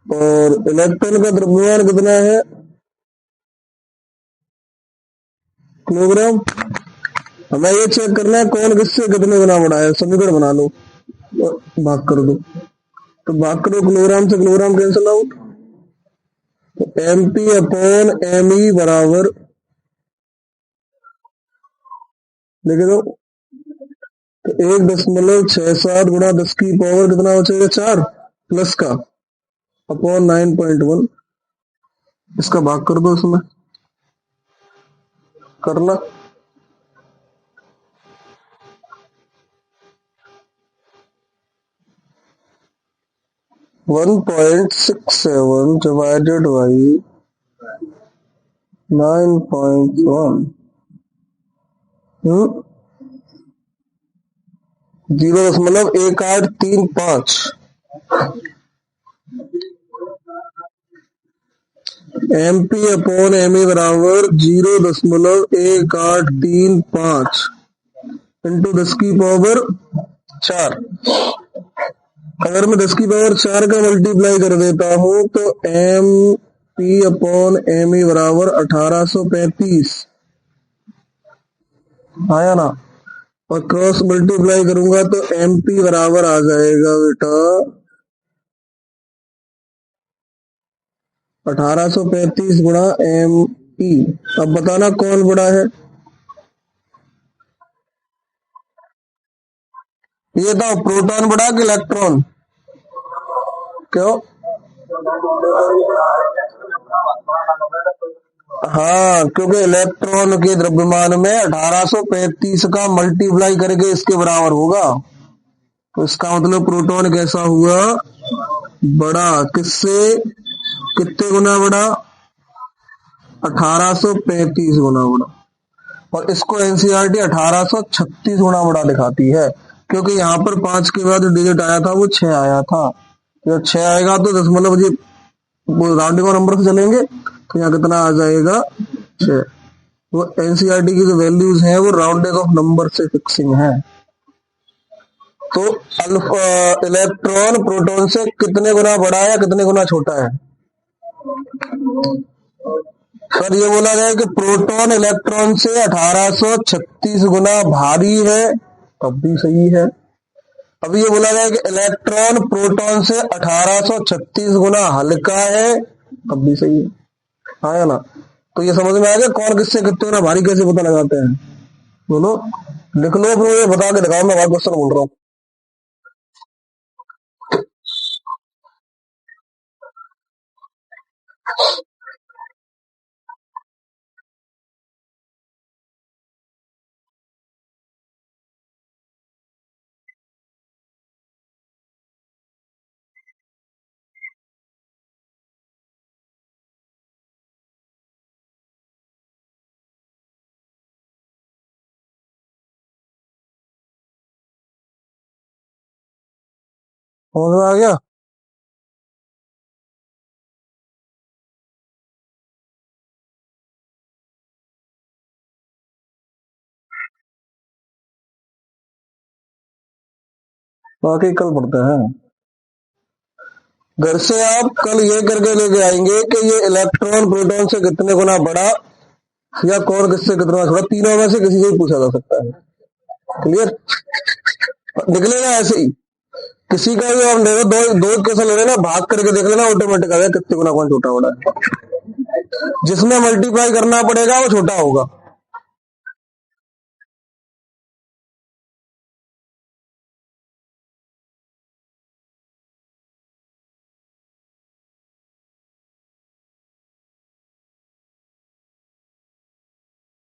और इलेक्ट्रॉन का द्रव्यमान कितना है? किलोग्राम। हमें ये चेक करना है कौन किससे कितने गुना बड़ा है। समीकरण बना लो और भाग कर दो, तो भाग करो, किलोग्राम से किलोग्राम कैंसिल आउट, तो M P upon M E बराबर लिख दो, तो 1.67 गुणा 10 की पावर कितना बचेगा 4 प्लस का अपॉन 9.1, इसका भाग कर दो उसमें, करना। 1.67 divided by 9.1, 0.1835। M P upon M E बराबर 0.1835 इंटू 10 की पावर 4। अगर मैं 10 की पावर 4 का मल्टीप्लाई कर देता हूं तो M P upon M E बराबर 1835 आया ना, और क्रॉस मल्टीप्लाई करूंगा तो एम पी बराबर आ जाएगा बेटा 1835 गुणा एम ई। अब बताना कौन बड़ा है? ये तो प्रोटॉन बड़ा कि इलेक्ट्रॉन? क्यों? हाँ, क्योंकि इलेक्ट्रॉन के द्रव्यमान में 1835 का मल्टीप्लाई करके इसके बराबर होगा, तो इसका मतलब प्रोटॉन कैसा हुआ? बड़ा। किससे कितने गुना बड़ा? 1835 गुना बड़ा। और इसको एनसीईआरटी 1836 गुना बड़ा दिखाती है, क्योंकि यहाँ पर 5 के बाद डिजिट आया था वो 6 आया था। जब 6 आएगा तो 10 मतलब ये राउंडिंग ऑफ नंबर से चलेंगे तो यहाँ कितना आ जाएगा 6। वो एनसीईआरटी की जो वैल्यूज हैं वो राउंडिंग ऑफ नंबर से फिक्सिंग है। तो इलेक्ट्रॉन प्रोटॉन से कितने गुना बड़ा है, कितने गुना छोटा है? सर ये बोला गया कि प्रोटॉन इलेक्ट्रॉन से 1836 गुना भारी है, तब भी सही है। अभी ये बोला गया कि इलेक्ट्रॉन प्रोटॉन से 1836 गुना हल्का है, तब भी सही है। हाँ या ना? तो ये समझ में आ गया कौन किससे कितने गुना भारी कैसे पता लगाते हैं। बोलो, लिख लो, फिर मुझे बता के दिखाओ, मैं क्वेश्चन बोल रहा हूँ। समझ में आ गया? बाकी कल पढ़ते हैं। घर से आप कल ये करके लेके आएंगे कि ये इलेक्ट्रॉन प्रोटॉन से कितने गुना बड़ा या कौन किससे कितना छोटा, तीनों में से किसी से भी पूछा जा सकता है। क्लियर? निकलेगा ऐसे ही, किसी का भी आप देखो, दो दो कैसे ले लेना, भाग करके देख लेना, ऑटोमेटिक आ जाए कितने गुना कौन छोटा बड़ा है। जिसमें मल्टीप्लाई करना पड़ेगा वो छोटा होगा।